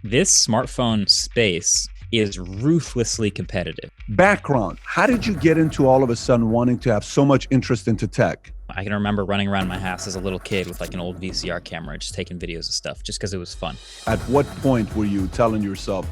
This smartphone space is ruthlessly competitive. Background. How did you get into all of a sudden wanting to have so much interest into tech? I can remember running around my house as a little kid with like an old VCR camera, just taking videos of stuff just because it was fun. At what point were you telling yourself,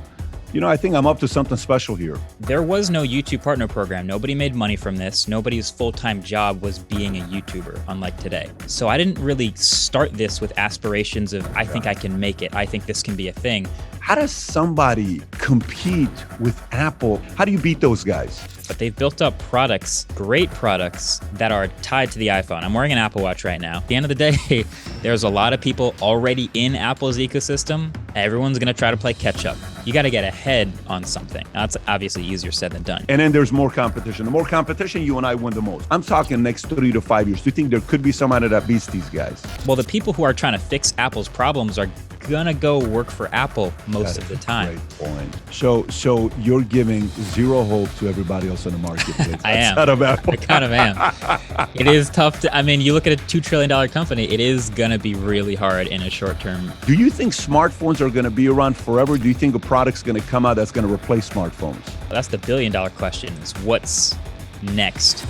I think I'm up to something special here? There was no YouTube partner program. Nobody made money from this. Nobody's full-time job was being a YouTuber, unlike today. So I didn't really start this with aspirations of, I think I can make it. I think this can be a thing. How does somebody compete with Apple? How do you beat those guys? But they've built up products, great products, that are tied to the iPhone. I'm wearing an Apple Watch right now. At the end of the day, there's a lot of people already in Apple's ecosystem. Everyone's gonna try to play catch up. You gotta get ahead on something. That's obviously easier said than done. And then there's more competition. The more competition, you and I win the most. I'm talking next 3 to 5 years. Do you think there could be somebody that beats these guys? Well, the people who are trying to fix Apple's problems are gonna go work for Apple most of the time. Great point. So you're giving zero hope to everybody else in the marketplace. I am. Outside of Apple. I kind of am. It is tough to, you look at a $2 trillion company, it is gonna be really hard in a short term. Do you think smartphones are gonna be around forever? Do you think a product's gonna come out that's gonna replace smartphones? That's the billion-dollar question, is what's next?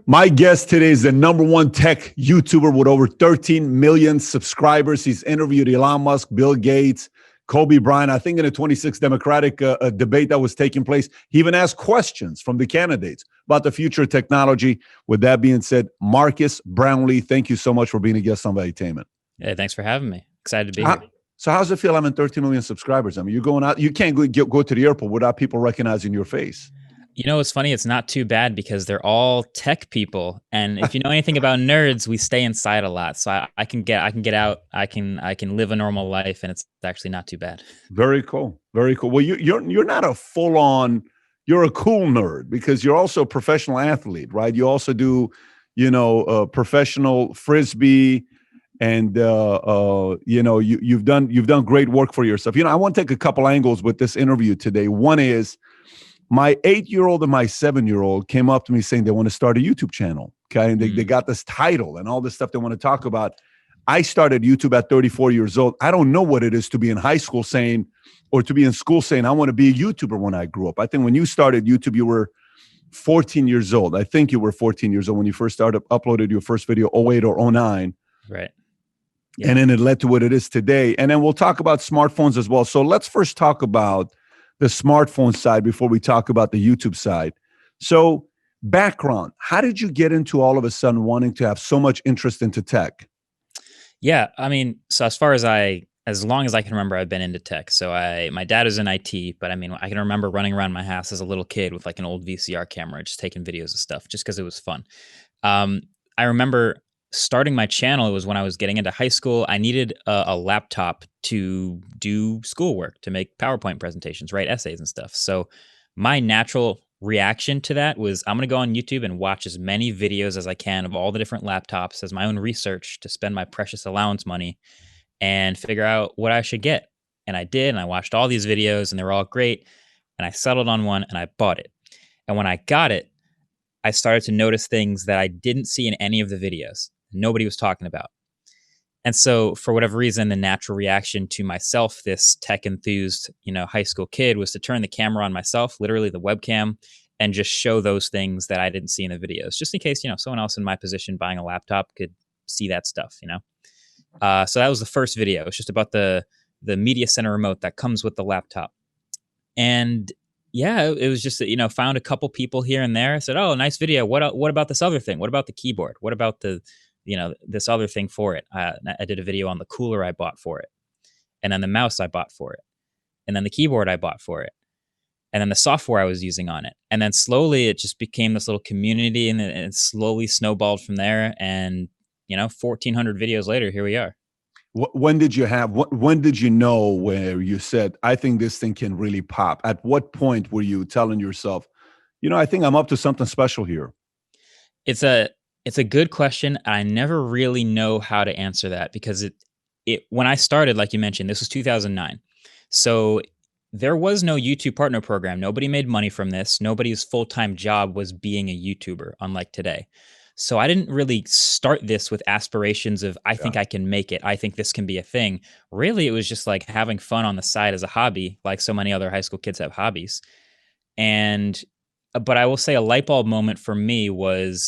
My guest today is the #1 tech YouTuber with over 13 million subscribers. He's interviewed Elon Musk, Bill Gates, Kobe Bryant. I think in a 26th Democratic debate that was taking place, he even asked questions from the candidates about the future of technology. With that being said, Marques Brownlee, thank you so much for being a guest on Valuetainment. Hey, thanks for having me. Excited to be here. So how's it feel having 13 million subscribers? You're going out, you can't go to the airport without people recognizing your face. You know, it's funny. It's not too bad because they're all tech people, and if you know anything about nerds, we stay inside a lot. So I can get out. I can live a normal life, and it's actually not too bad. Very cool. Very cool. Well, you're not a full on. You're a cool nerd because you're also a professional athlete, right? You also do, professional frisbee, and you've done great work for yourself. I want to take a couple angles with this interview today. One is, my 8-year-old and my 7-year-old came up to me saying they want to start a YouTube channel. Okay. And they got this title and all this stuff they want to talk about. I started YouTube at 34 years old. I don't know what it is to be in high school or to be in school saying, I want to be a YouTuber when I grew up. I think when you started YouTube, you were 14 years old. I think you were 14 years old when you first uploaded your first video, 08 or 09. Right. Yeah. And then it led to what it is today. And then we'll talk about smartphones as well. So let's first talk about the smartphone side before we talk about the YouTube side. So background, how did you get into all of a sudden wanting to have so much interest into tech? Yeah. So as long as I can remember, I've been into tech. So my dad is in IT, but I can remember running around my house as a little kid with like an old VCR camera, just taking videos of stuff just because it was fun. I remember starting my channel. It was when I was getting into high school. I needed a laptop to do schoolwork, to make PowerPoint presentations, write essays and stuff. So my natural reaction to that was, I'm going to go on YouTube and watch as many videos as I can of all the different laptops as my own research to spend my precious allowance money and figure out what I should get. And I did, and I watched all these videos and they were all great. And I settled on one and I bought it. And when I got it, I started to notice things that I didn't see in any of the videos. Nobody was talking about. And so for whatever reason, the natural reaction to myself, this tech enthused, high school kid, was to turn the camera on myself, literally the webcam, and just show those things that I didn't see in the videos, just in case, someone else in my position buying a laptop could see that stuff, So that was the first video. It's just about the media center remote that comes with the laptop. And yeah, it was just, found a couple people here and there. I said, oh, nice video. What about this other thing? What about the keyboard? What about this other thing for it? I did a video on the cooler I bought for it. And then the mouse I bought for it. And then the keyboard I bought for it. And then the software I was using on it. And then slowly it just became this little community, and it slowly snowballed from there. And, 1,400 videos later, here we are. When did you know where you said, I think this thing can really pop? At what point were you telling yourself, I think I'm up to something special here? It's a good question. I never really know how to answer that because when I started, like you mentioned, this was 2009. So there was no YouTube partner program. Nobody made money from this. Nobody's full-time job was being a YouTuber, unlike today. So I didn't really start this with aspirations of, I Yeah. think I can make it. I think this can be a thing. Really, it was just like having fun on the side as a hobby, like so many other high school kids have hobbies. And, but I will say a light bulb moment for me was,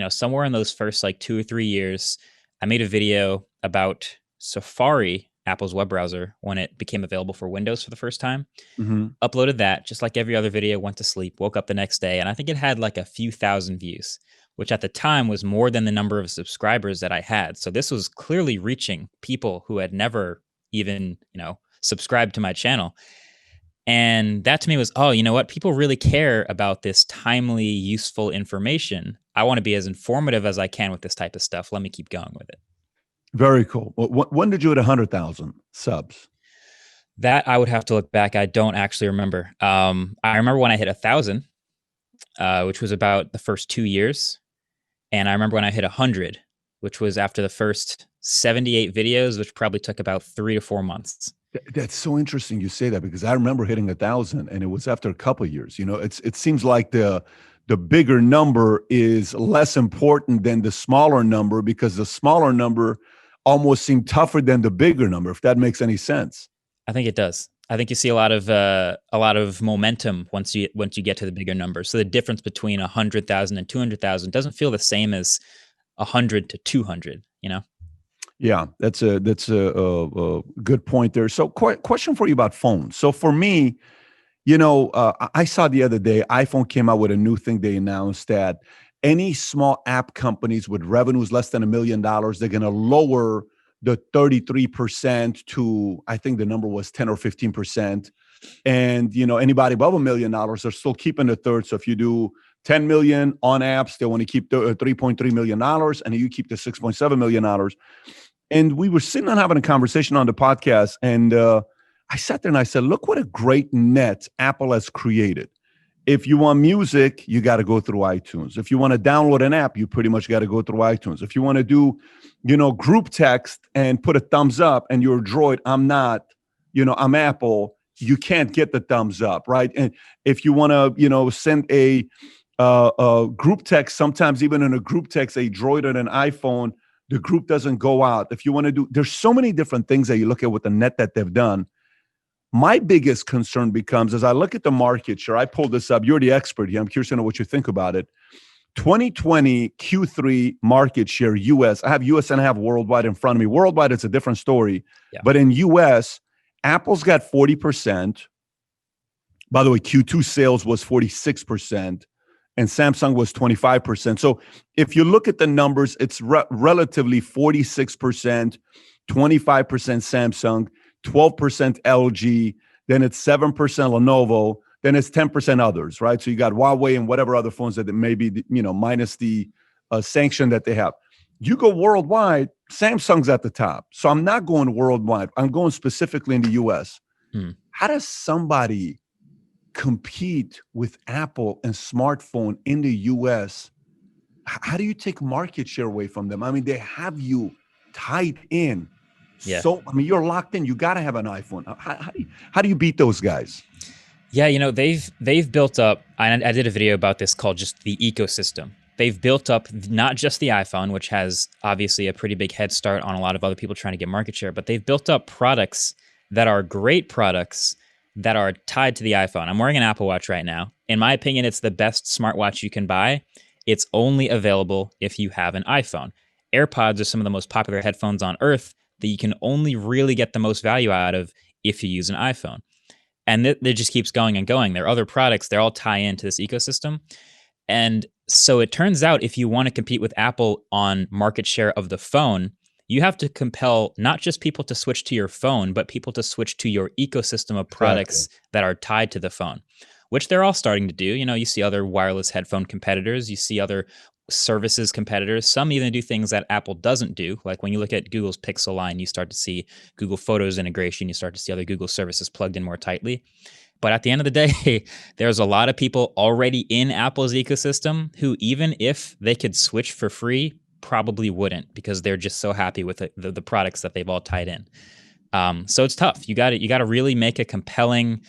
somewhere in those first like 2 or 3 years, I made a video about Safari, Apple's web browser, when it became available for Windows for the first time. Hmm. Uploaded that just like every other video, went to sleep, woke up the next day, and I think it had like a few thousand views, which at the time was more than the number of subscribers that I had. So this was clearly reaching people who had never even, subscribed to my channel. And that to me was, oh, you know what? People really care about this timely, useful information. I want to be as informative as I can with this type of stuff. Let me keep going with it. Very cool. When did you hit 100,000 subs? That I would have to look back. I don't actually remember. I remember when I hit 1,000, which was about the first 2 years. And I remember when I hit 100, which was after the first 78 videos, which probably took about 3 to 4 months. That's so interesting you say that, because I remember hitting 1,000, and it was after a couple of years. It seems like the bigger number is less important than the smaller number, because the smaller number almost seemed tougher than the bigger number, if that makes any sense. I think it does. I think you see a lot of momentum once you get to the bigger numbers. So the difference between 100,000 and 200,000 doesn't feel the same as 100 to 200. Yeah, that's a good point there. So, question for you about phones. So, for me, I saw the other day iPhone came out with a new thing. They announced that any small app companies with revenues less than $1 million, they're going to lower the 33% to, I think the number was 10 or 15%. And, anybody above $1 million, they're still keeping a third. So if you do 10 million on apps, they want to keep the $3.3 million, and you keep the $6.7 million. And we were sitting and having a conversation on the podcast, and I sat there and I said, look what a great net Apple has created. If you want music, you got to go through iTunes. If you want to download an app, you pretty much got to go through iTunes. If you want to do, group text and put a thumbs up, and you're a Droid, I'm not, I'm Apple, you can't get the thumbs up, right? And if you want to, send a group text, sometimes even in a group text, a Droid and an iPhone, the group doesn't go out. If you want to do, there's so many different things that you look at with the net that they've done. My biggest concern becomes, as I look at the market share, I pulled this up. You're the expert here. I'm curious to know what you think about it. 2020 Q3 market share US. I have US and I have worldwide in front of me. Worldwide, it's a different story. Yeah. But in US, Apple's got 40%. By the way, Q2 sales was 46%. And Samsung was 25%. So if you look at the numbers, it's relatively 46%, 25% Samsung, 12% LG, then it's 7% Lenovo, then it's 10% others, right? So you got Huawei and whatever other phones that may be, minus the sanction that they have. You go worldwide, Samsung's at the top. So I'm not going worldwide. I'm going specifically in the US. How does somebody compete with Apple and smartphone in the US? How do you take market share away from them? I mean, they have you tied in. Yeah. So, you're locked in. You got to have an iPhone. How do you beat those guys? Yeah, they've built up, I did a video about this called just the ecosystem. They've built up not just the iPhone, which has obviously a pretty big head start on a lot of other people trying to get market share, but they've built up products that are great products that are tied to the iPhone. I'm wearing an Apple Watch right now. In my opinion, it's the best smartwatch you can buy. It's only available if you have an iPhone. AirPods are some of the most popular headphones on earth that you can only really get the most value out of if you use an iPhone. And it just keeps going and going. There are other products, they all tie into this ecosystem. And so it turns out if you want to compete with Apple on market share of the phone, you have to compel not just people to switch to your phone, but people to switch to your ecosystem of products that are tied to the phone, which they're all starting to do. You see other wireless headphone competitors, you see other services competitors. Some even do things that Apple doesn't do. Like when you look at Google's Pixel line, you start to see Google Photos integration, you start to see other Google services plugged in more tightly. But at the end of the day, there's a lot of people already in Apple's ecosystem who, even if they could switch for free, probably wouldn't, because they're just so happy with the products that they've all tied in. So it's tough. You got to really make a compelling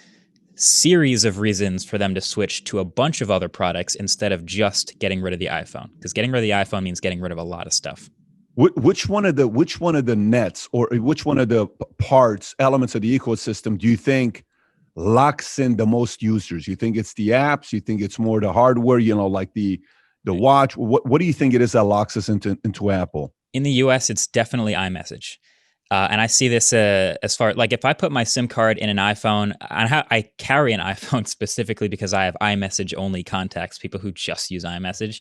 series of reasons for them to switch to a bunch of other products instead of just getting rid of the iPhone. Because getting rid of the iPhone means getting rid of a lot of stuff. Which one of the nets, or which one of the parts, elements of the ecosystem do you think locks in the most users? You think it's the apps? You think it's more the hardware? Like the watch. What do you think it is that locks us into Apple? In the US, it's definitely iMessage. And I see this as far like if I put my SIM card in an iPhone, I carry an iPhone specifically because I have iMessage only contacts, people who just use iMessage.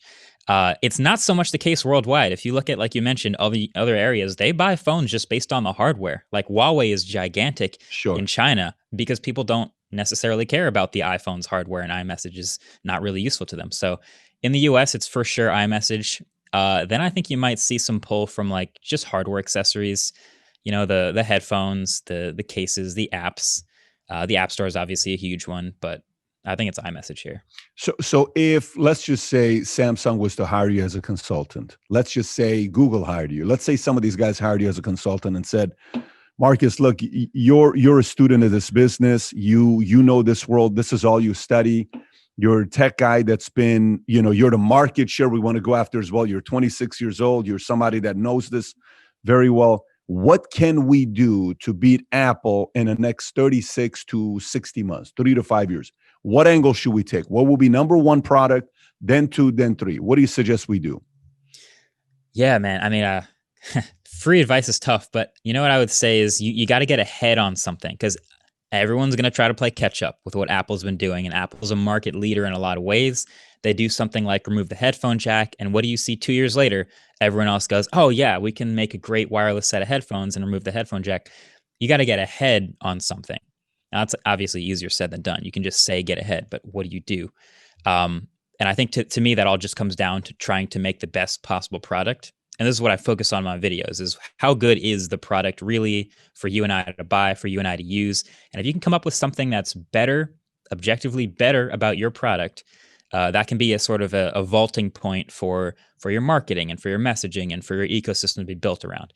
It's not so much the case worldwide. If you look at, like you mentioned, other areas, they buy phones just based on the hardware. Like Huawei is gigantic in China because people don't necessarily care about the iPhone's hardware, and iMessage is not really useful to them. So in the US, it's for sure iMessage. Then I think you might see some pull from like just hardware accessories. The headphones, the cases, the apps. The App Store is obviously a huge one, but I think it's iMessage here. So if, let's just say, Samsung was to hire you as a consultant, let's just say Google hired you. Let's say some of these guys hired you as a consultant and said, Marques, look, you're a student of this business. You know this world. This is all you study. You're a tech guy that's been, you're the market share we want to go after as well. You're 26 years old. You're somebody that knows this very well. What can we do to beat Apple in the next 36 to 60 months, 3 to 5 years? What angle should we take? What will be number one product, then two, then three? What do you suggest we do? Yeah, man. I mean, free advice is tough, but you know what I would say is you got to get ahead on something, because everyone's going to try to play catch up with what Apple's been doing, and Apple's a market leader in a lot of ways. They do something like remove the headphone jack, and what do you see 2 years later? Everyone else goes, oh yeah, we can make a great wireless set of headphones and remove the headphone jack. You got to get ahead on something. Now, that's obviously easier said than done. You can just say get ahead, but what do you do? And I think to me, that all just comes down to trying to make the best possible product. And this is what I focus on in my videos, is how good is the product really for you and I to buy, for you and I to use. And if you can come up with something that's better, objectively better about your product, that can be a sort of a vaulting point for your marketing and for your messaging and for your ecosystem to be built around.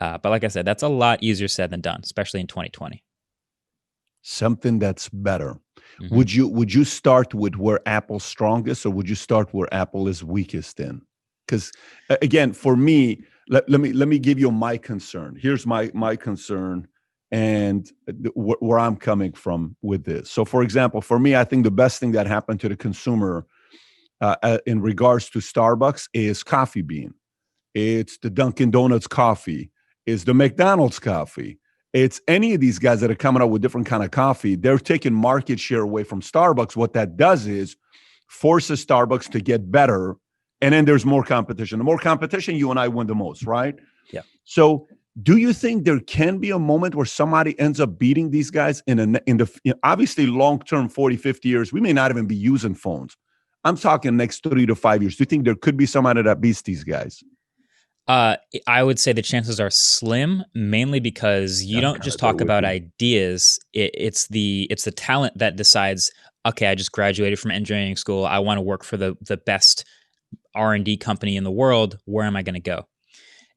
But like I said, that's a lot easier said than done, especially in 2020. Something that's better. Mm-hmm. Would you start with where Apple's strongest, or would you start where Apple is weakest in? Because again, for me, let me give you my concern. Here's my concern and where I'm coming from with this. So, for example, for me, I think the best thing that happened to the consumer in regards to Starbucks is Coffee Bean. It's the Dunkin' Donuts coffee. It's the McDonald's coffee. It's any of these guys that are coming out with different kind of coffee. They're taking market share away from Starbucks. What that does is forces Starbucks to get better. And then there's more competition. The more competition, you and I win the most, right? Yeah. So do you think there can be a moment where somebody ends up beating these guys in the obviously long-term 40, 50 years? We may not even be using phones. I'm talking next 3 to 5 years. Do you think there could be somebody that beats these guys? I would say the chances are slim, mainly because you don't just talk about ideas. It's the talent that decides, okay, I just graduated from engineering school. I want to work for the best R&D company in the world. Where am I going to go?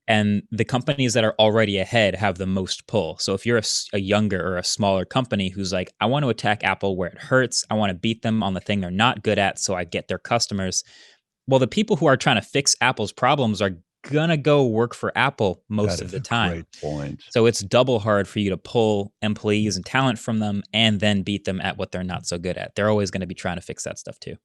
And the companies that are already ahead have the most pull. So if you're a younger or a smaller company who's like, I want to attack Apple where it hurts, I want to beat them on the thing they're not good at so I get their customers. Well, the people who are trying to fix Apple's problems are gonna go work for Apple most of the time. Great point. So it's double hard for you to pull employees and talent from them and then beat them at what they're not so good at. They're always going to be trying to fix that stuff too.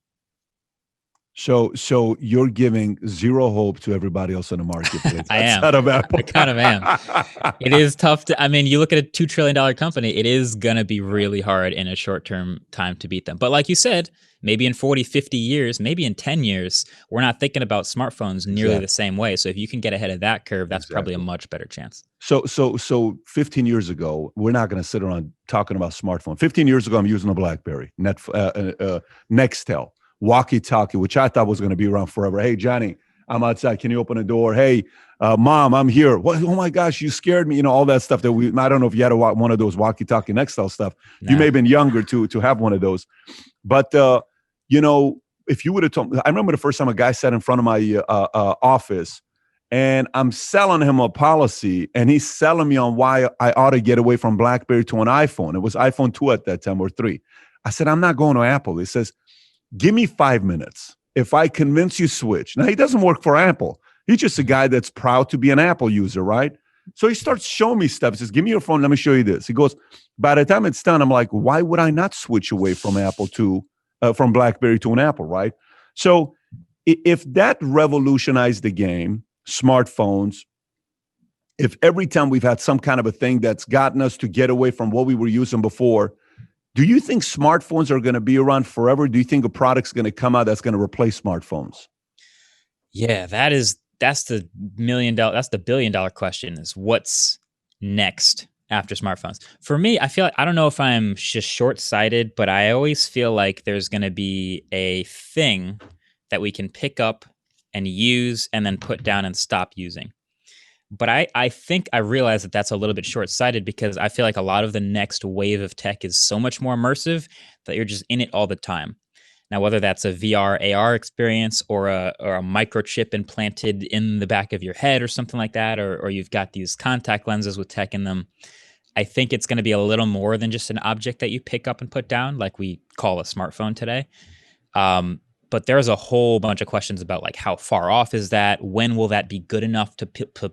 So you're giving zero hope to everybody else in the marketplace. I am. I kind of am. It is tough to, I mean, you look at a $2 trillion company, it is going to be really hard in a short-term time to beat them. But like you said, maybe in 40, 50 years, maybe in 10 years, we're not thinking about smartphones nearly the same way. So if you can get ahead of that curve, that's probably a much better chance. So 15 years ago, we're not going to sit around talking about smartphone. 15 years ago, I'm using a BlackBerry, Nextel, walkie-talkie, which I thought was going to be around forever. Hey, Johnny, I'm outside. Can you open the door? Hey, Mom, I'm here. What? Oh my gosh, you scared me. You know, all that stuff that I don't know if you had one of those walkie-talkie Nextel stuff. Nah. You may have been younger to have one of those. But, you know, if you would have told me, I remember the first time a guy sat in front of my office and I'm selling him a policy and he's selling me on why I ought to get away from BlackBerry to an iPhone. It was iPhone 2 at that time, or 3. I said, I'm not going to Apple. He says, give me 5 minutes. If I convince you, switch. Now, he doesn't work for Apple. He's just a guy that's proud to be an Apple user, right? So he starts showing me stuff. He says, give me your phone. Let me show you this. He goes, by the time it's done, I'm like, why would I not switch away from Apple to, from BlackBerry to an Apple, right? So if that revolutionized the game, smartphones, if every time we've had some kind of a thing that's gotten us to get away from what we were using before, do you think smartphones are going to be around forever? Do you think a product's going to come out that's going to replace smartphones? Yeah, that's the $1 billion question, is what's next after smartphones. For me, I feel like, I don't know if I'm just short-sighted, but I always feel like there's going to be a thing that we can pick up and use and then put down and stop using. But I think I realize that that's a little bit short-sighted, because I feel like a lot of the next wave of tech is so much more immersive that you're just in it all the time. Now, whether that's a VR, AR experience, or a microchip implanted in the back of your head or something like that, or you've got these contact lenses with tech in them, I think it's going to be a little more than just an object that you pick up and put down, like we call a smartphone today. But there's a whole bunch of questions about, like, how far off is that? When will that be good enough to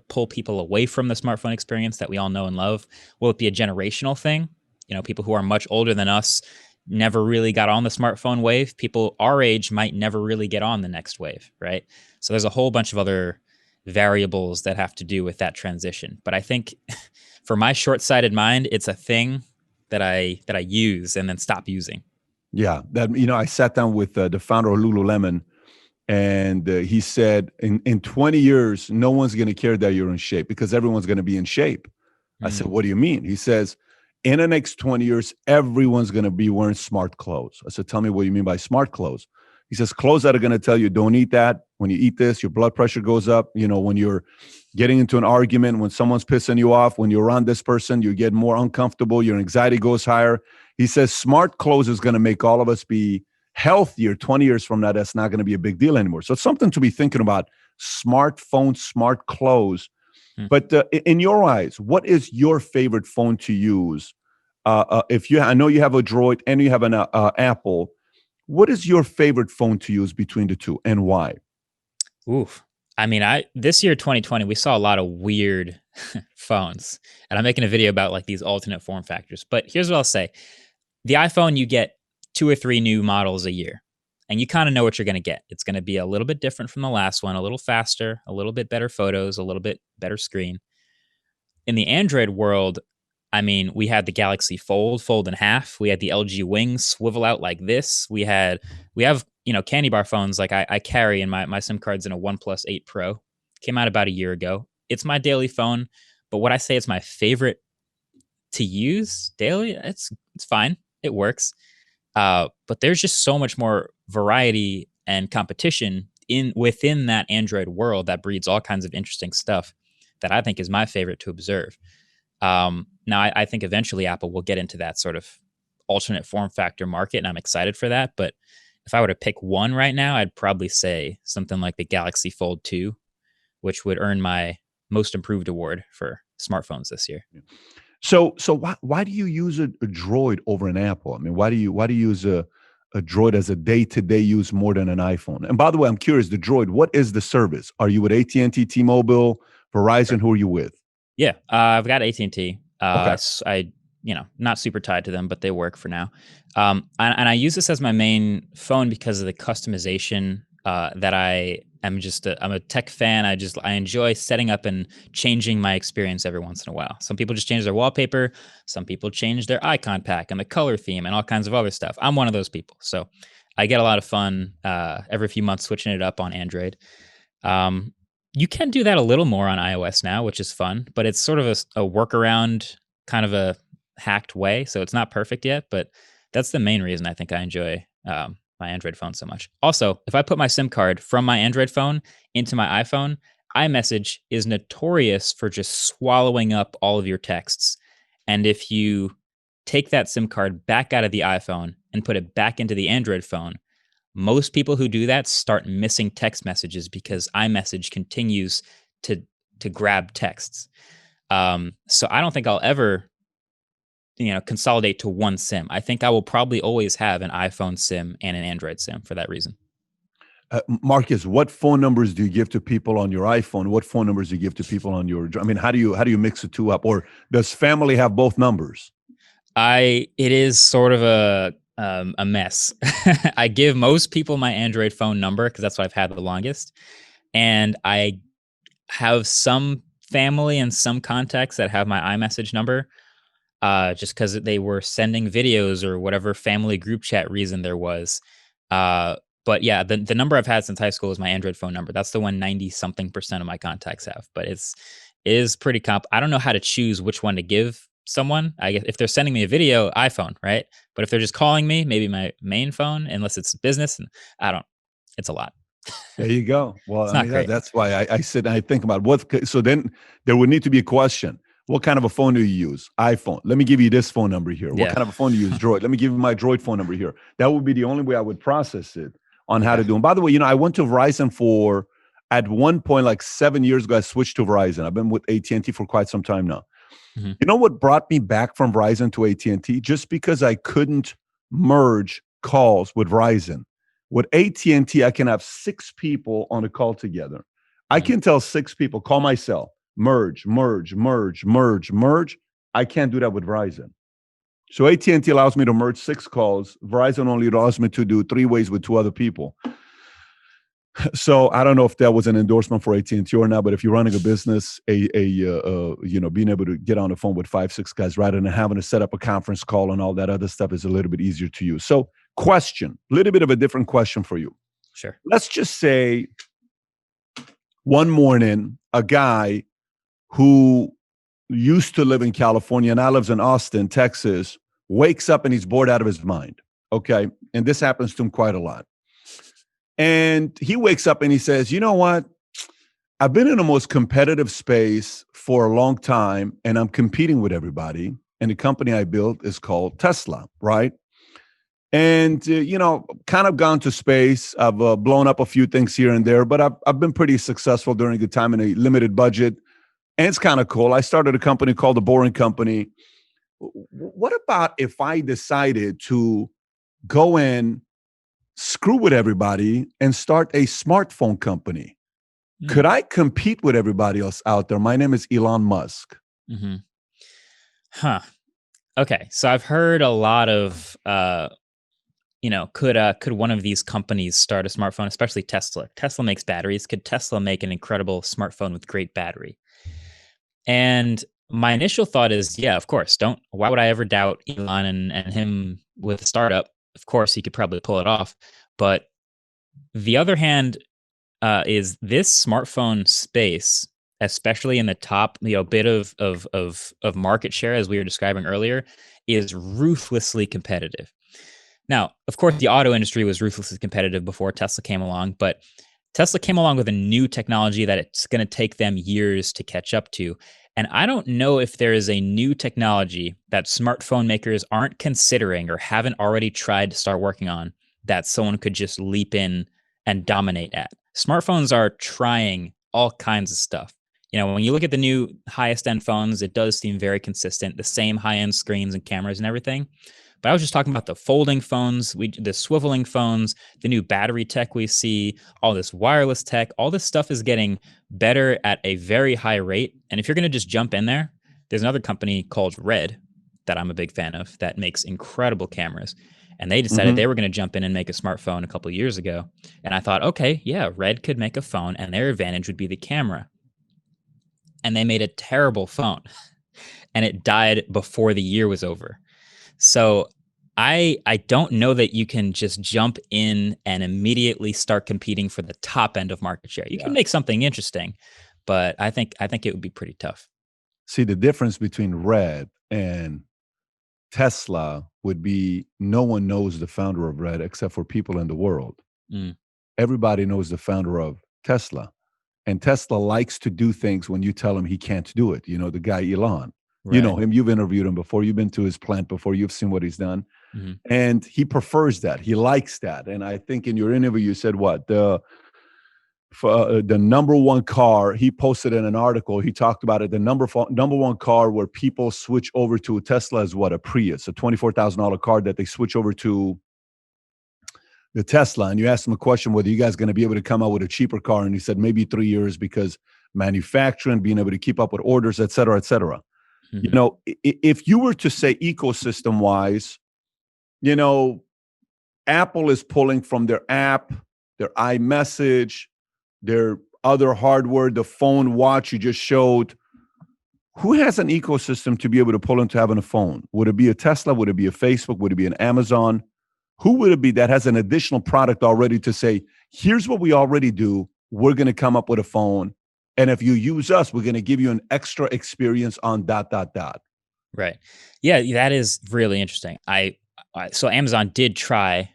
pull people away from the smartphone experience that we all know and love? Will it be a generational thing? People who are much older than us never really got on the smartphone wave. People our age might never really get on the next wave, right? So there's a whole bunch of other variables that have to do with that transition. But I think for my short-sighted mind, it's a thing that I use and then stop using. Yeah, I sat down with the founder of Lululemon, and he said, in 20 years, no one's going to care that you're in shape, because everyone's going to be in shape. I said, what do you mean? He says, in the next 20 years, everyone's going to be wearing smart clothes. I said, tell me what you mean by smart clothes. He says, clothes that are going to tell you, don't eat that. When you eat this, your blood pressure goes up. When you're getting into an argument, when someone's pissing you off, when you're around this person, you get more uncomfortable, your anxiety goes higher. He says, smart clothes is going to make all of us be healthier 20 years from now. That's not going to be a big deal anymore. So it's something to be thinking about: smartphones, smart clothes. But in your eyes, what is your favorite phone to use? I know you have a Droid and you have an Apple. What is your favorite phone to use between the two, and why? Oof. I mean, this year, 2020, we saw a lot of weird phones, and I'm making a video about, like, these alternate form factors. But here's what I'll say: the iPhone, you get 2 or 3 new models a year, and you kind of know what you're going to get. It's going to be a little bit different from the last one, a little faster, a little bit better photos, a little bit better screen. In the Android world, I mean, we had the Galaxy fold in half. We had the LG Wing swivel out like this. We have, candy bar phones like I carry, and my SIM card's in a OnePlus 8 Pro. Came out about a year ago. It's my daily phone, but would I say it's my favorite to use daily? It's fine. It works. But there's just so much more variety and competition within that Android world that breeds all kinds of interesting stuff that I think is my favorite to observe. Now, I think eventually Apple will get into that sort of alternate form factor market, and I'm excited for that. But if I were to pick one right now, I'd probably say something like the Galaxy Fold 2, which would earn my Most Improved award for smartphones this year. So why do you use a Droid over an Apple? I mean, why do you use a Droid as a day-to-day use more than an iPhone? And by the way, I'm curious, the Droid, what is the service? Are you with AT&T, T-Mobile, Verizon? Who are you with? Yeah, I've got AT&T. Okay. I not super tied to them, but they work for now. And I use this as my main phone because of the customization that I'm a tech fan. I enjoy setting up and changing my experience every once in a while. Some people just change their wallpaper. Some people change their icon pack and the color theme and all kinds of other stuff. I'm one of those people. So I get a lot of fun every few months switching it up on Android. You can do that a little more on iOS now, which is fun, but it's sort of a workaround, kind of a hacked way. So it's not perfect yet, but that's the main reason I think I enjoy my Android phone so much. Also, if I put my SIM card from my Android phone into my iPhone, iMessage is notorious for just swallowing up all of your texts. And if you take that SIM card back out of the iPhone and put it back into the Android phone, most people who do that start missing text messages because iMessage continues to grab texts. So I don't think I'll ever consolidate to one SIM. I think I will probably always have an iPhone SIM and an Android SIM for that reason. Marcus, what phone numbers do you give to people on your iPhone? What phone numbers do you give to people on your? I mean, how do you mix the two up, or does family have both numbers? It is sort of a mess. I give most people my Android phone number because that's what I've had the longest, and I have some family and some contacts that have my iMessage number, just because they were sending videos or whatever family group chat reason there was. But yeah, the number I've had since high school is my Android phone number. That's the one 90 something percent of my contacts have. But it is pretty I don't know how to choose which one to give someone. I guess if they're sending me a video, iPhone, right? But if they're just calling me, maybe my main phone, unless it's business. And it's a lot. There you go. Well, It's I not mean, great. that's why I sit and I think about what. So then there would need to be a question. What kind of a phone do you use? iPhone. Let me give you this phone number here. What Yeah. kind of a phone do you use? Droid. Let me give you my Droid phone number here. That would be the only way I would process it on how to do. And by the way, I went to Verizon at one point, like 7 years ago, I switched to Verizon. I've been with AT&T for quite some time now. Mm-hmm. You know what brought me back from Verizon to AT&T? Just because I couldn't merge calls with Verizon. With AT&T, I can have 6 people on a call together. I can tell 6 people, call my cell, merge. I can't do that with Verizon. So AT&T allows me to merge 6 calls. Verizon only allows me to do 3 ways with 2 other people. So I don't know if that was an endorsement for AT&T or not, but if you're running a business, being able to get on the phone with 5, 6 guys rather than having to set up a conference call and all that other stuff is a little bit easier to use. So question, a little bit of a different question for you. Sure. Let's just say one morning, a guy who used to live in California, now lives in Austin, Texas, wakes up and he's bored out of his mind. Okay. And this happens to him quite a lot. And he wakes up and he says, you know what? I've been in the most competitive space for a long time and I'm competing with everybody. And the company I built is called Tesla, right? And, kind of gone to space. I've blown up a few things here and there, but I've been pretty successful during a good time in a limited budget. And it's kind of cool. I started a company called The Boring Company. What about if I decided to go in, screw with everybody, and start a smartphone company? Could I compete with everybody else out there? My name is Elon Musk. Mm-hmm. Huh. Okay. So I've heard a lot of, could one of these companies start a smartphone, especially Tesla? Tesla makes batteries. Could Tesla make an incredible smartphone with great battery? And my initial thought is, yeah, of course. Why would I ever doubt Elon and him with a startup? Of course, he could probably pull it off. But the other hand is this smartphone space, especially in the top, bit of market share, as we were describing earlier, is ruthlessly competitive. Now, of course, the auto industry was ruthlessly competitive before Tesla came along, but Tesla came along with a new technology that it's going to take them years to catch up to. And I don't know if there is a new technology that smartphone makers aren't considering or haven't already tried to start working on that someone could just leap in and dominate at. Smartphones are trying all kinds of stuff. When you look at the new highest end phones, it does seem very consistent, the same high end screens and cameras and everything. But I was just talking about the folding phones, the swiveling phones, the new battery tech we see, all this wireless tech, all this stuff is getting better at a very high rate. And if you're going to just jump in there's another company called Red that I'm a big fan of that makes incredible cameras. And they decided they were going to jump in and make a smartphone a couple of years ago. And I thought, okay, yeah, Red could make a phone and their advantage would be the camera. And they made a terrible phone and it died before the year was over. So I don't know that you can just jump in and immediately start competing for the top end of market share. You can make something interesting, but I think it would be pretty tough. See, the difference between Red and Tesla would be no one knows the founder of Red except for people in the world. Everybody knows the founder of Tesla. And Tesla likes to do things when you tell him he can't do it. The guy Elon. Right. You know him. You've interviewed him before. You've been to his plant before. You've seen what he's done. And he prefers that. He likes that. And I think in your interview, you said what? The the number one car. He posted in an article. He talked about it. The number one car where people switch over to a Tesla is what? A Prius, a $24,000 car that they switch over to the Tesla. And you asked him a question whether you guys going to be able to come out with a cheaper car, and he said maybe 3 years because manufacturing, being able to keep up with orders, et cetera, et cetera. Mhm. You know, if you were to say ecosystem wise, you know, Apple is pulling from their app, their iMessage, their other hardware, the phone, watch you just showed. Who has an ecosystem to be able to pull into having a phone? Would it be a Tesla? Would it be a Facebook? Would it be an Amazon? Who would it be that has an additional product already to say, here's what we already do. We're going to come up with a phone. And if you use us, we're going to give you an extra experience on ... Right. Yeah, that is really interesting. So Amazon did try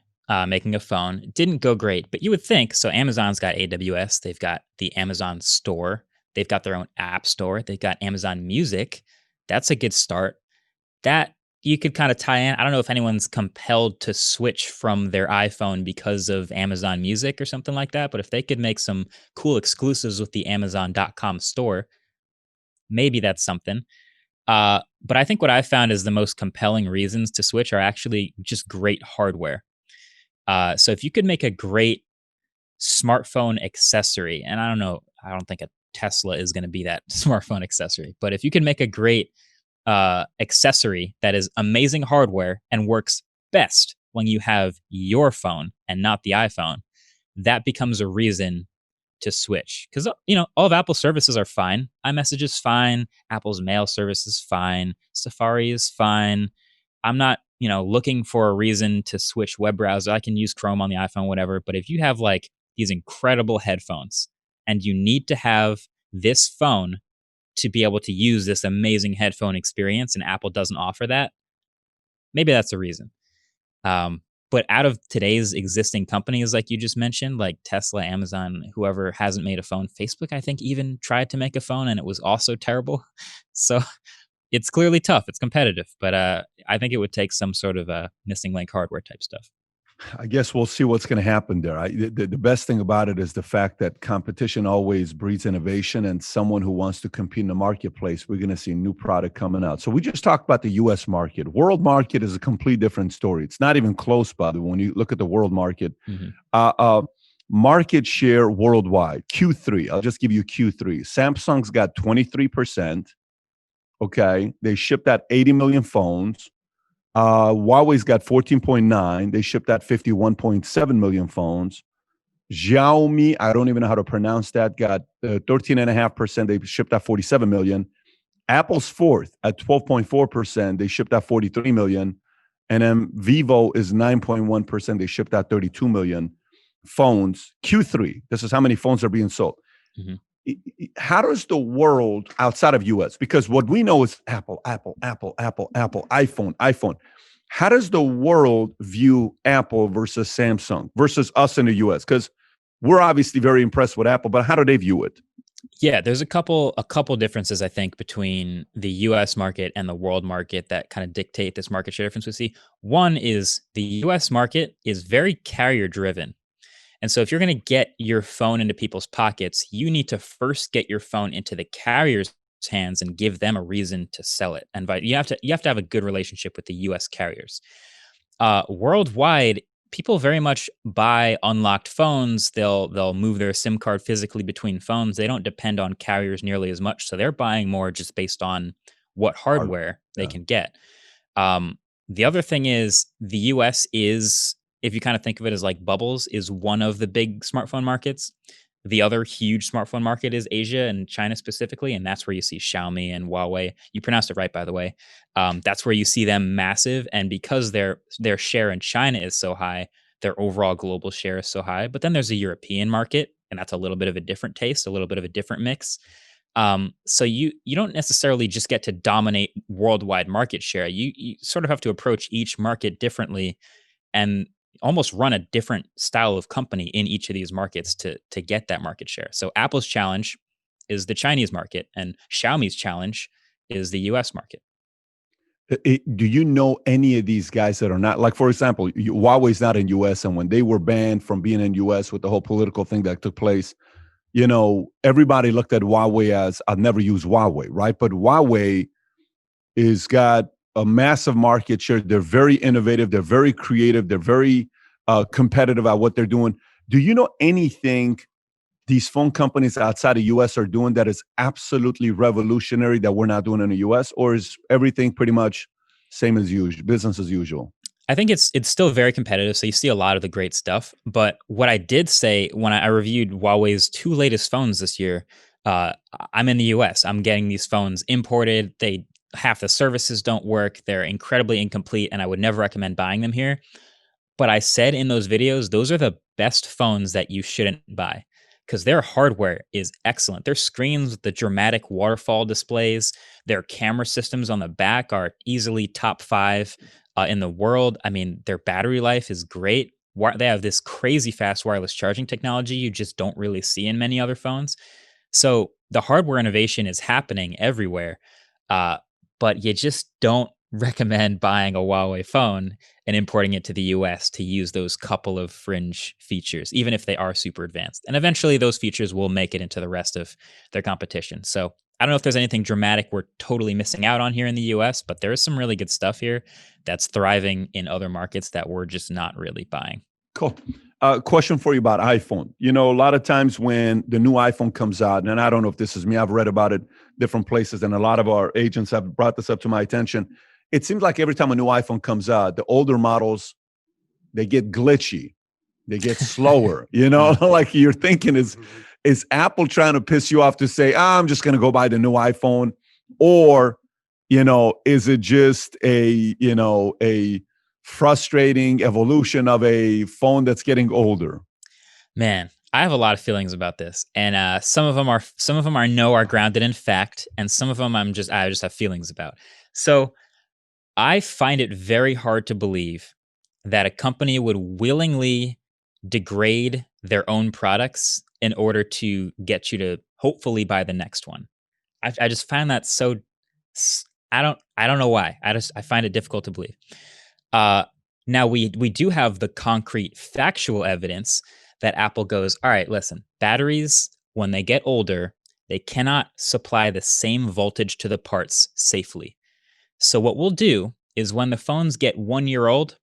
making a phone. It didn't go great, but you would think, so Amazon's got AWS, they've got the Amazon store, they've got their own app store, they've got Amazon Music. That's a good start. That you could kind of tie in. I don't know if anyone's compelled to switch from their iPhone because of Amazon Music or something like that, but if they could make some cool exclusives with the Amazon.com store, maybe that's something. But I think what I found is the most compelling reasons to switch are actually just great hardware. So if you could make a great smartphone accessory, and I don't think a Tesla is going to be that smartphone accessory, but if you can make a great accessory that is amazing hardware and works best when you have your phone and not the iPhone, that becomes a reason to switch. Because all of Apple's services are fine. iMessage is fine. Apple's mail service is fine. Safari is fine. I'm not looking for a reason to switch web browser. I can use Chrome on the iPhone, whatever. But if you have like these incredible headphones and you need to have this phone to be able to use this amazing headphone experience, and Apple doesn't offer that, maybe that's a reason. But out of today's existing companies, like you just mentioned, like Tesla, Amazon, whoever hasn't made a phone, Facebook, I think, even tried to make a phone and it was also terrible. So it's clearly tough. It's competitive, but I think it would take some sort of a missing link hardware type stuff. I guess we'll see what's going to happen there. The best thing about it is the fact that competition always breeds innovation, and someone who wants to compete in the marketplace, we're going to see new product coming out. So we just talked about the U.S. market. World market is a complete different story. It's not even close, by the way, when you look at the world market. Mm-hmm. Market share worldwide, Q3. I'll just give you Q3. Samsung's got 23%. Okay. They shipped out 80 million phones. Huawei's got 14.9. They shipped out 51.7 million phones. Xiaomi, I don't even know how to pronounce that, got 13.5%. They shipped out 47 million. Apple's fourth at 12.4%. They shipped out 43 million. And then Vivo is 9.1%. They shipped out 32 million phones. Q3, this is how many phones are being sold. Mm-hmm. How does the world outside of US, because what we know is Apple, iPhone. How does the world view Apple versus Samsung versus us in the US? Because we're obviously very impressed with Apple, but how do they view it? Yeah, there's a couple differences, I think, between the US market and the world market that kind of dictate this market share difference we see. One is the US market is very carrier driven. And so if you're going to get your phone into people's pockets, you need to first get your phone into the carrier's hands and give them a reason to sell it. And you have to have a good relationship with the US carriers. Worldwide, people very much buy unlocked phones. They'll move their SIM card physically between phones. They don't depend on carriers nearly as much. So they're buying more just based on what hardware they can get. The other thing is the US is, if you kind of think of it as like bubbles, is one of the big smartphone markets. The other huge smartphone market is Asia and China specifically, and that's where you see Xiaomi and Huawei. You pronounced it right, by the way. That's where you see them massive, and because their share in China is so high, their overall global share is so high. But then there's a European market, and that's a little bit of a different taste, a little bit of a different mix. So you don't necessarily just get to dominate worldwide market share. You sort of have to approach each market differently and almost run a different style of company in each of these markets to get that market share. So Apple's challenge is the Chinese market, and Xiaomi's challenge is the US market. Do you know any of these guys that are not, like, for example, Huawei's not in US, and when they were banned from being in US with the whole political thing that took place, everybody looked at Huawei as I've never used Huawei, right? But Huawei is got a massive market share. They're very innovative. They're very creative. They're very competitive at what they're doing. Do you know anything these phone companies outside the US are doing that is absolutely revolutionary that we're not doing in the US? Or is everything pretty much same as usual, business as usual? I think it's still very competitive, so you see a lot of the great stuff. But what I did say when I reviewed Huawei's two latest phones this year, uh, I'm in the US. I'm getting these phones imported. They half the services don't work. They're incredibly incomplete, and I would never recommend buying them here. But I said in those videos, those are the best phones that you shouldn't buy because their hardware is excellent. Their screens with the dramatic waterfall displays, their camera systems on the back are easily top five in the world. I mean, their battery life is great. They have this crazy fast wireless charging technology you just don't really see in many other phones. So the hardware innovation is happening everywhere, uh, but you just don't recommend buying a Huawei phone and importing it to the US to use those couple of fringe features, even if they are super advanced. And eventually those features will make it into the rest of their competition. So I don't know if there's anything dramatic we're totally missing out on here in the US, but there is some really good stuff here that's thriving in other markets that we're just not really buying. Cool. Question for you about iPhone. A lot of times when the new iPhone comes out, and I don't know if this is me, I've read about it different places, and a lot of our agents have brought this up to my attention. It seems like every time a new iPhone comes out, the older models, they get glitchy, they get slower. Like you're thinking, is Apple trying to piss you off to say, I'm just going to go buy the new iPhone, or is it just a frustrating evolution of a phone that's getting older? Man, I have a lot of feelings about this, and some of them I know are grounded in fact, and some of them I just have feelings about. So I find it very hard to believe that a company would willingly degrade their own products in order to get you to hopefully buy the next one. I just find that so. I don't know why. I find it difficult to believe. Uh, Now we do have the concrete factual evidence that Apple goes, all right, listen, batteries when they get older, they cannot supply the same voltage to the parts safely. So what we'll do is when the phones get 1 year old,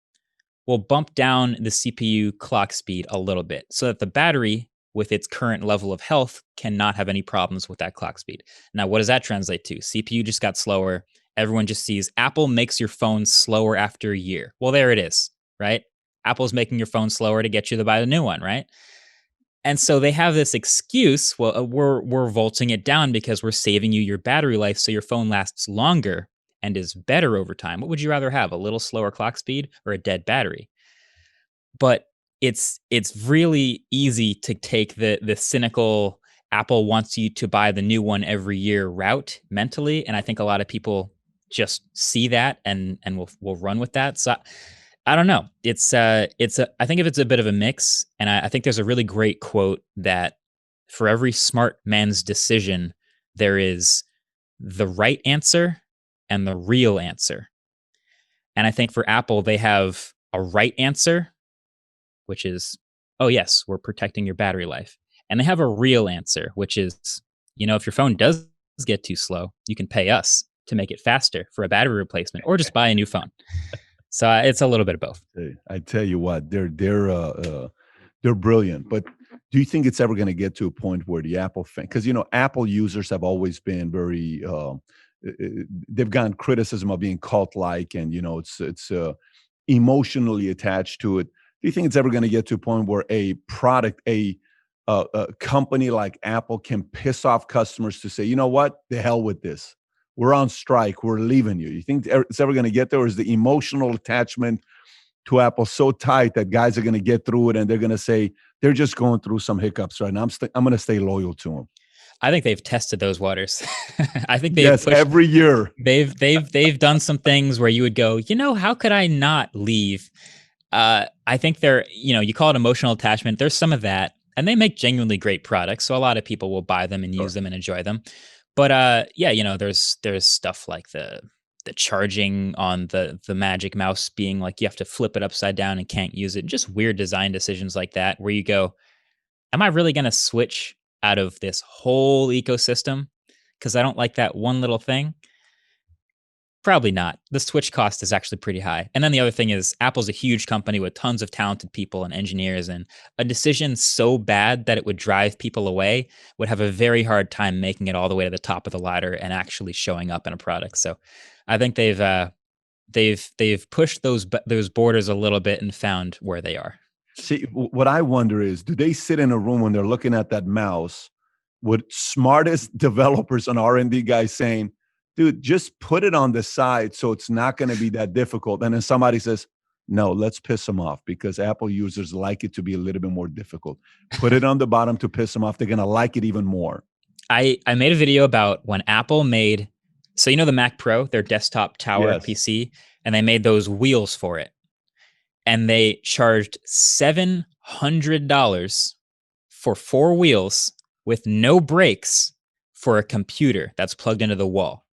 we'll bump down the CPU clock speed a little bit so that the battery with its current level of health cannot have any problems with that clock speed. Now, what does that translate to? CPU just got slower. Everyone just sees Apple makes your phone slower after a year. Well, there it is, right? Apple's making your phone slower to get you to buy the new one, right? And so they have this excuse. Well, we're volting it down because we're saving you your battery life, so your phone lasts longer and is better over time. What would you rather have, a little slower clock speed or a dead battery? But it's really easy to take the cynical Apple wants you to buy the new one every year route mentally, and I think a lot of people just see that and will run with that. So I don't know. I think if it's a bit of a mix, and I think there's a really great quote that for every smart man's decision, there is the right answer and the real answer. And I think for Apple, they have a right answer, which is, oh, yes, we're protecting your battery life. And they have a real answer, which is, if your phone does get too slow, you can pay us to make it faster for a battery replacement or just buy a new phone. So it's a little bit of both. Hey, I tell you what, they're brilliant. But do you think it's ever going to get to a point where the Apple fan, because Apple users have always been very, they've gotten criticism of being cult-like, and it's emotionally attached to it. Do you think it's ever going to get to a point where a product, a company like Apple can piss off customers to say, you know what, the hell with this? We're on strike. We're leaving you. You think it's ever going to get there? Or is the emotional attachment to Apple so tight that guys are going to get through it and they're going to say they're just going through some hiccups right now? I'm going to stay loyal to them. I think they've tested those waters. I think every year. They've done some things where you would go, how could I not leave? I think you call it emotional attachment. There's some of that, and they make genuinely great products. So a lot of people will buy them and use them and enjoy them. But there's stuff like the charging on the Magic Mouse being like you have to flip it upside down and can't use it. Just weird design decisions like that where you go, am I really going to switch out of this whole ecosystem because I don't like that one little thing? Probably not. The switch cost is actually pretty high. And then the other thing is Apple's a huge company with tons of talented people and engineers, and a decision so bad that it would drive people away would have a very hard time making it all the way to the top of the ladder and actually showing up in a product. So I think they've pushed those borders a little bit and found where they are. See, what I wonder is, do they sit in a room when they're looking at that mouse with smartest developers and R&D guys saying, dude, just put it on the side so it's not going to be that difficult. And then somebody says, no, let's piss them off because Apple users like it to be a little bit more difficult. Put it on the bottom to piss them off. They're going to like it even more. I made a video about when Apple made, so you know the Mac Pro, their desktop tower PC, and they made those wheels for it. And they charged $700 for 4 wheels with no brakes for a computer that's plugged into the wall.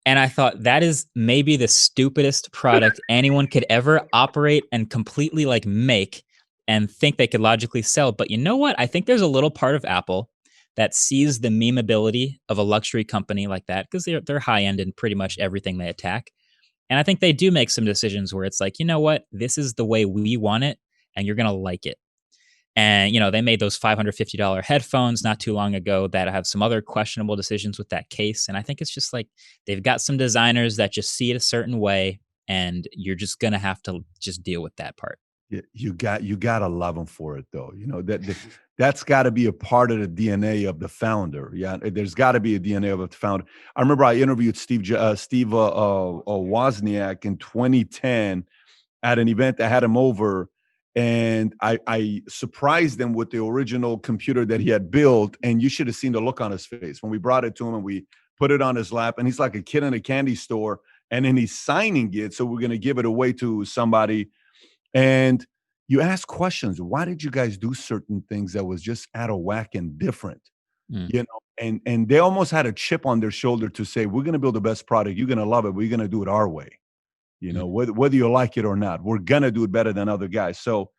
And I thought that is maybe the stupidest product anyone could ever operate and completely like make and think they could logically sell. But you know what? I think there's a little part of Apple that sees the memeability of a luxury company like that because they're high end in pretty much everything they attack. And I think they do make some decisions where it's like, you know what? This is the way we want it, and you're going to like it. And, you know, they made those $550 headphones not too long ago that have some other questionable decisions with that case. And I think it's just like they've got some designers that just see it a certain way, and you're just going to have to just deal with that part. Yeah, you got to love them for it, though. You know, that's got to be a part of the DNA of the founder. Yeah, there's got to be a DNA of the founder. I remember I interviewed Steve Wozniak in 2010 at an event. I had him over, and I surprised him with the original computer that he had built. And you should have seen the look on his face when we brought it to him and we put it on his lap. And he's like a kid in a candy store, and then he's signing it. So we're going to give it away to somebody. And you ask questions. Why did you guys do certain things that was just out of whack and different? You know, and they almost had a chip on their shoulder to say, we're going to build the best product. You're going to love it. We're going to do it our way. You know, whether you like it or not, we're going to do it better than other guys. So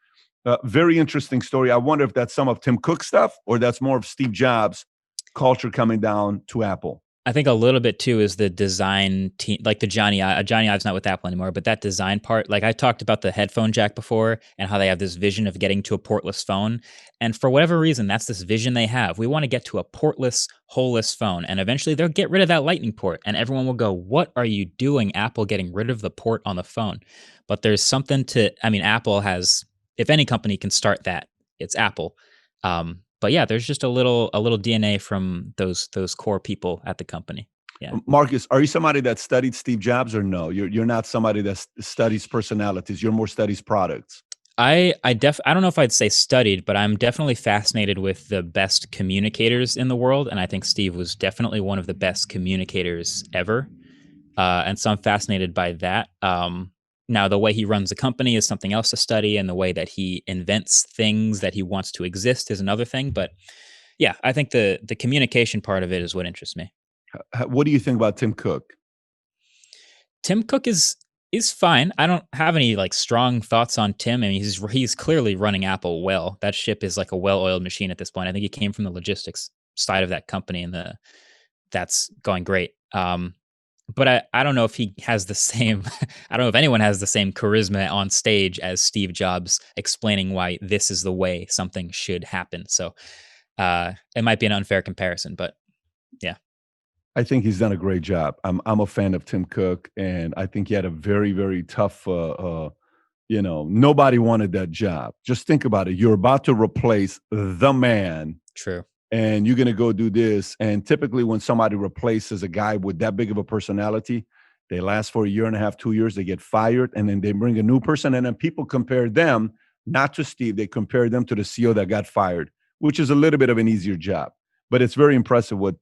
very interesting story. I wonder if that's some of Tim Cook stuff or that's more of Steve Jobs culture coming down to Apple. I think a little bit too is the design team, like the Johnny Ive's not with Apple anymore, but that design part, like I talked about the headphone jack before and how they have this vision of getting to a portless phone. And for whatever reason, that's this vision they have. We want to get to a portless, holeless phone. And eventually they'll get rid of that lightning port and everyone will go, what are you doing, Apple, getting rid of the port on the phone? But there's something Apple has, if any company can start that, it's Apple. But yeah, there's just a little DNA from those core people at the company. Yeah. Marques, are you somebody that studied Steve Jobs or no? You're not somebody that studies personalities. You're more studies products. I don't know if I'd say studied, but I'm definitely fascinated with the best communicators in the world, and I think Steve was definitely one of the best communicators ever. And so I'm fascinated by that. Now, the way he runs the company is something else to study, and the way that he invents things that he wants to exist is another thing. But yeah, I think the communication part of it is what interests me. What do you think about Tim Cook? Tim Cook is fine. I don't have any like strong thoughts on Tim. I mean, he's clearly running Apple well. That ship is like a well-oiled machine at this point. I think he came from the logistics side of that company, and that's going great. But I don't know if he has the same, I don't know if anyone has the same charisma on stage as Steve Jobs explaining why this is the way something should happen. So it might be an unfair comparison, but yeah. I think he's done a great job. I'm a fan of Tim Cook, and I think he had a very, very tough, nobody wanted that job. Just think about it. You're about to replace the man. True. And you're going to go do this. And typically when somebody replaces a guy with that big of a personality, they last for a year and a half, 2 years, they get fired, and then they bring a new person. And then people compare them, not to Steve, they compare them to the CEO that got fired, which is a little bit of an easier job. But it's very impressive what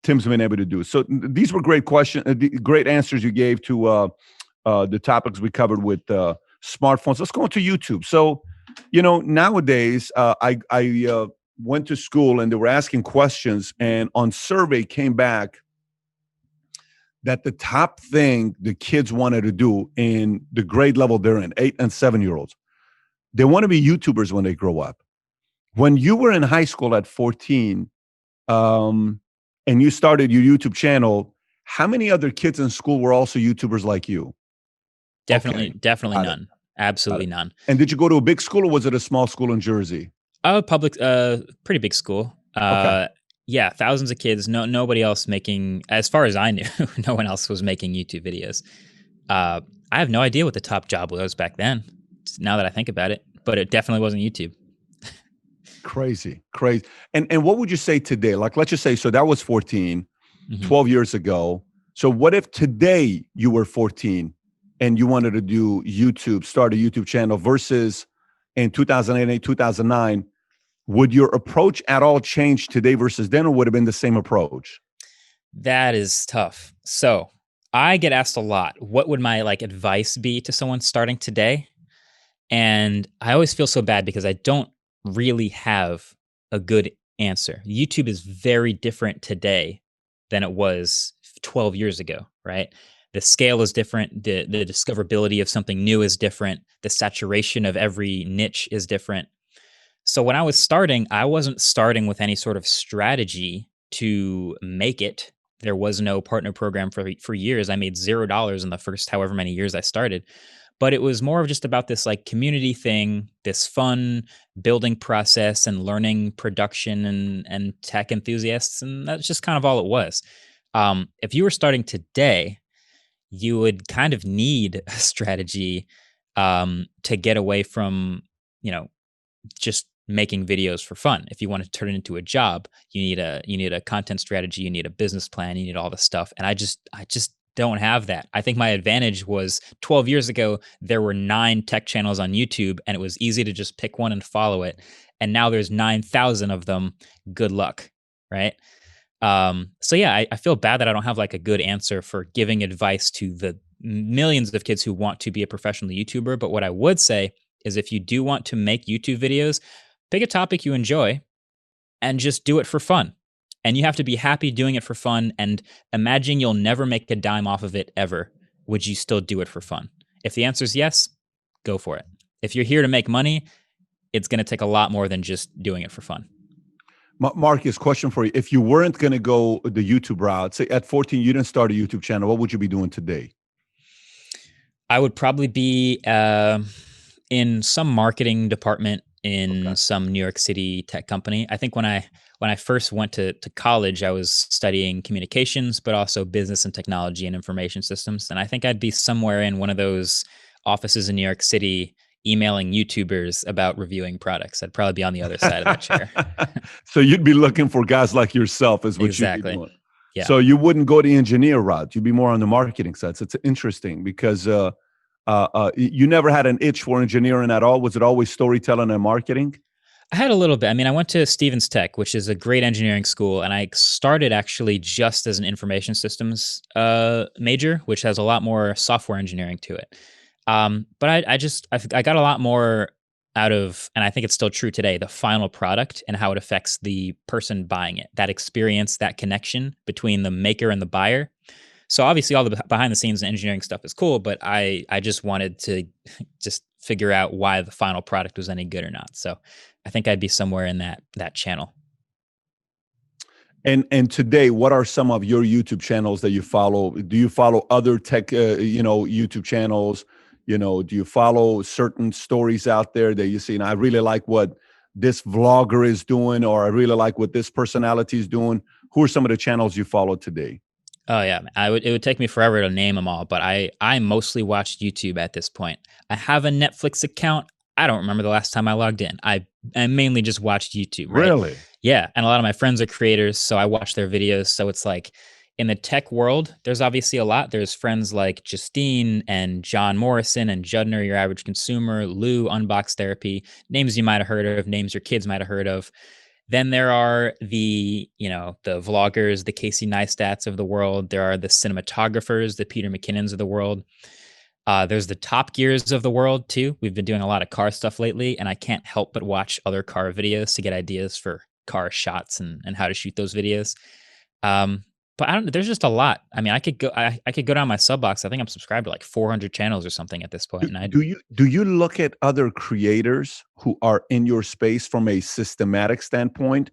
Tim's been able to do. So these were great questions, great answers you gave to the topics we covered with smartphones. Let's go into YouTube. So, nowadays, I went to school and they were asking questions, and on survey came back that the top thing the kids wanted to do in the grade level they're in, 8 and 7 year olds, they want to be YouTubers when they grow up. When you were in high school at 14, um, and you started your YouTube channel, how many other kids in school were also YouTubers like you? Definitely, Okay, definitely got it, none. got Absolutely it. none. And did you go to a big school or was it a small school in Jersey? Public, pretty big school. Okay. Yeah, thousands of kids. Nobody else making, as far as I knew, no one else was making YouTube videos. Uh, I have no idea what the top job was back then. Now that I think about it, but it definitely wasn't YouTube. Crazy, crazy. And what would you say today? Like, let's just say, so that was 14, Mhm. 12 years ago. So what if today you were 14 and you wanted to do YouTube, start a YouTube channel versus in 2008, 2009, would your approach at all change today versus then, or would have been the same approach? That is tough. So I get asked a lot, what would my like advice be to someone starting today? And I always feel so bad because I don't really have a good answer. YouTube is very different today than it was 12 years ago, right? The scale is different, the discoverability of something new is different, the saturation of every niche is different. So when I was starting, I wasn't starting with any sort of strategy to make it. There was no partner program for years. I made $0 in the first however many years I started. But it was more of just about this like community thing, this fun building process and learning production and tech enthusiasts, and that's just kind of all it was. If you were starting today, you would kind of need a strategy to get away from, you know, just making videos for fun. If you want to turn it into a job, you need a content strategy, you need a business plan, you need all this stuff. And I just don't have that. I think my advantage was 12 years ago there were 9 tech channels on YouTube and it was easy to just pick one and follow it. And now there's 9,000 of them. Good luck, right? So yeah, I feel bad that I don't have like a good answer for giving advice to the millions of kids who want to be a professional YouTuber. But what I would say is if you do want to make YouTube videos, pick a topic you enjoy and just do it for fun. And you have to be happy doing it for fun and imagine you'll never make a dime off of it ever. Would you still do it for fun? If the answer is yes, go for it. If you're here to make money, it's going to take a lot more than just doing it for fun. Marcus, question for you. If you weren't going to go the YouTube route, say at 14, you didn't start a YouTube channel, what would you be doing today? I would probably be in some marketing department in Okay. some New York City tech company. I think when I first went to college, I was studying communications, but also business and technology and information systems. And I think I'd be somewhere in one of those offices in New York City emailing YouTubers about reviewing products. I'd probably be on the other side of that chair. So you'd be looking for guys like yourself is what you'd be Exactly. doing. Yeah. So you wouldn't go the engineer route. You'd be more on the marketing side. So it's interesting because you never had an itch for engineering at all. Was it always storytelling and marketing? I had a little bit. I mean, I went to Stevens Tech, which is a great engineering school, and I started actually just as an information systems major, which has a lot more software engineering to it. But I got a lot more out of, and I think it's still true today, the final product and how it affects the person buying it. That experience, that connection between the maker and the buyer. So obviously, all the behind the scenes engineering stuff is cool, but I just wanted to just figure out why the final product was any good or not. So I think I'd be somewhere in that channel. And today, what are some of your YouTube channels that you follow? Do you follow other tech, YouTube channels? Do you follow certain stories out there that you see? And I really like what this vlogger is doing, or I really like what this personality is doing. Who are some of the channels you follow today? Oh yeah, it would take me forever to name them all, but I mostly watch YouTube at this point. I have a Netflix account. I don't remember the last time I logged in. I mainly just watched YouTube, right? Really? Yeah, and a lot of my friends are creators, so I watch their videos. So it's like in the tech world, there's obviously a lot. There's friends like Justine and John Morrison and Judner, your average consumer, Lou, Unbox Therapy, names you might have heard of, names your kids might have heard of. Then there are the vloggers, the Casey Neistats of the world. There are the cinematographers, the Peter McKinnons of the world. There's the Top Gears of the world too. We've been doing a lot of car stuff lately, and I can't help but watch other car videos to get ideas for car shots and how to shoot those videos. But I don't. There's just a lot. I mean, I could go down my sub box. I think I'm subscribed to like 400 channels or something at this point, and I Do you look at other creators who are in your space from a systematic standpoint,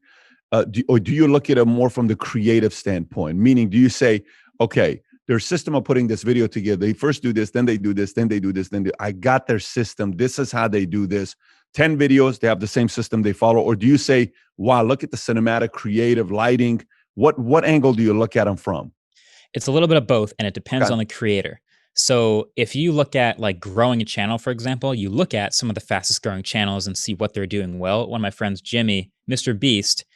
or do you look at it more from the creative standpoint? Meaning, do you say, okay, their system of putting this video together, they first do this, then they do this, then they do this, I got their system. This is how they do this. 10 videos, they have the same system they follow. Or do you say, wow, look at the cinematic, creative lighting? What angle do you look at them from? It's a little bit of both, and it depends Okay. on the creator. So if you look at like growing a channel, for example, you look at some of the fastest growing channels and see what they're doing well. One of my friends, Jimmy, Mr. Beast,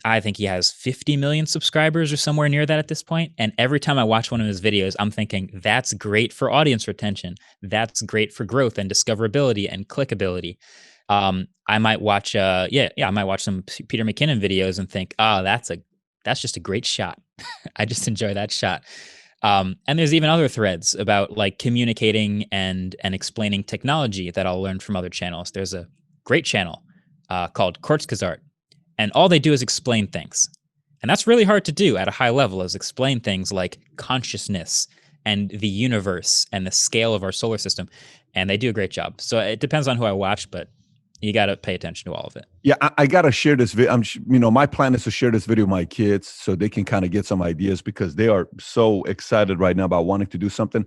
I think he has 50 million subscribers or somewhere near that at this point. And every time I watch one of his videos, I'm thinking that's great for audience retention. That's great for growth and discoverability and clickability. I might watch, I might watch some Peter McKinnon videos and think, oh, that's just a great shot. I just enjoy that shot. And there's even other threads about like communicating and explaining technology that I'll learn from other channels. There's a great channel called Kurzgesagt, and all they do is explain things. And that's really hard to do at a high level, is explain things like consciousness and the universe and the scale of our solar system. And they do a great job. So it depends on who I watch, but you got to pay attention to all of it. Yeah, I got to share this video. My plan is to share this video with my kids so they can kind of get some ideas, because they are so excited right now about wanting to do something.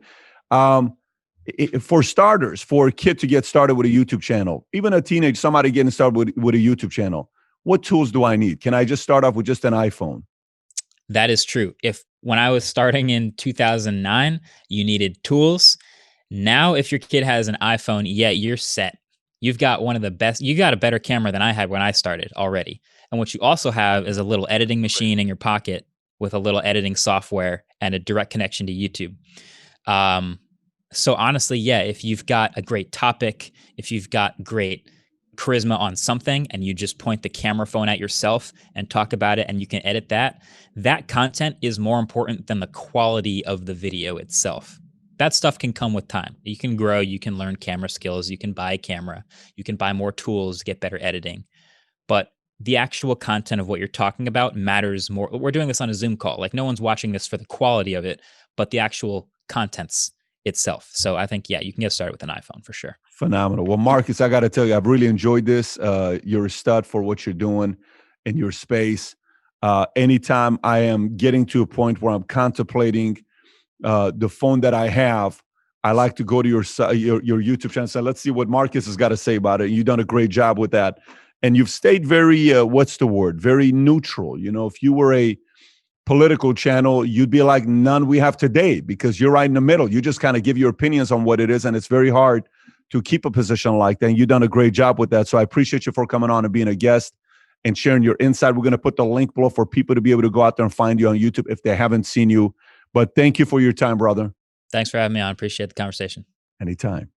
For starters, for a kid to get started with a YouTube channel, even a teenage, somebody getting started with a YouTube channel, what tools do I need? Can I just start off with just an iPhone? That is true. When I was starting in 2009, you needed tools. Now, if your kid has an iPhone, yeah, you're set. You've got one of the best. You got a better camera than I had when I started already. And what you also have is a little editing machine in your pocket with a little editing software and a direct connection to YouTube. So honestly, yeah, if you've got a great topic, if you've got great charisma on something, and you just point the camera phone at yourself and talk about it, and you can edit that content is more important than the quality of the video itself. That stuff can come with time. You can grow, you can learn camera skills, you can buy a camera, you can buy more tools to get better editing. But the actual content of what you're talking about matters more. We're doing this on a Zoom call. Like, no one's watching this for the quality of it, but the actual contents itself. So I think, yeah, you can get started with an iPhone for sure. Phenomenal. Well, Marques, I got to tell you, I've really enjoyed this. You're a stud for what you're doing in your space. Anytime I am getting to a point where I'm contemplating the phone that I have, I like to go to your YouTube channel and say, let's see what Marques has got to say about it. You've done a great job with that. And you've stayed very, very neutral. If you were a political channel, you'd be like none we have today, because you're right in the middle. You just kind of give your opinions on what it is, and it's very hard to keep a position like that. And you've done a great job with that. So I appreciate you for coming on and being a guest and sharing your insight. We're going to put the link below for people to be able to go out there and find you on YouTube if they haven't seen you. But thank you for your time, brother. Thanks for having me on. Appreciate the conversation. Anytime.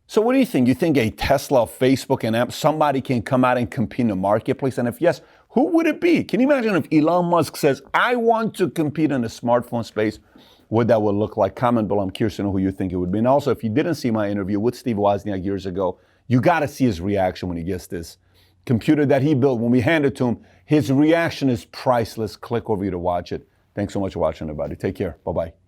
So what do you think? You think a Tesla, Facebook, and Apple, somebody can come out and compete in the marketplace? And if yes, who would it be? Can you imagine if Elon Musk says, I want to compete in the smartphone space, what that would look like? Comment below. I'm curious to know who you think it would be. And also, if you didn't see my interview with Steve Wozniak years ago, you got to see his reaction when he gets this computer that he built. When we hand it to him, his reaction is priceless. Click over here to watch it. Thanks so much for watching, everybody. Take care. Bye-bye.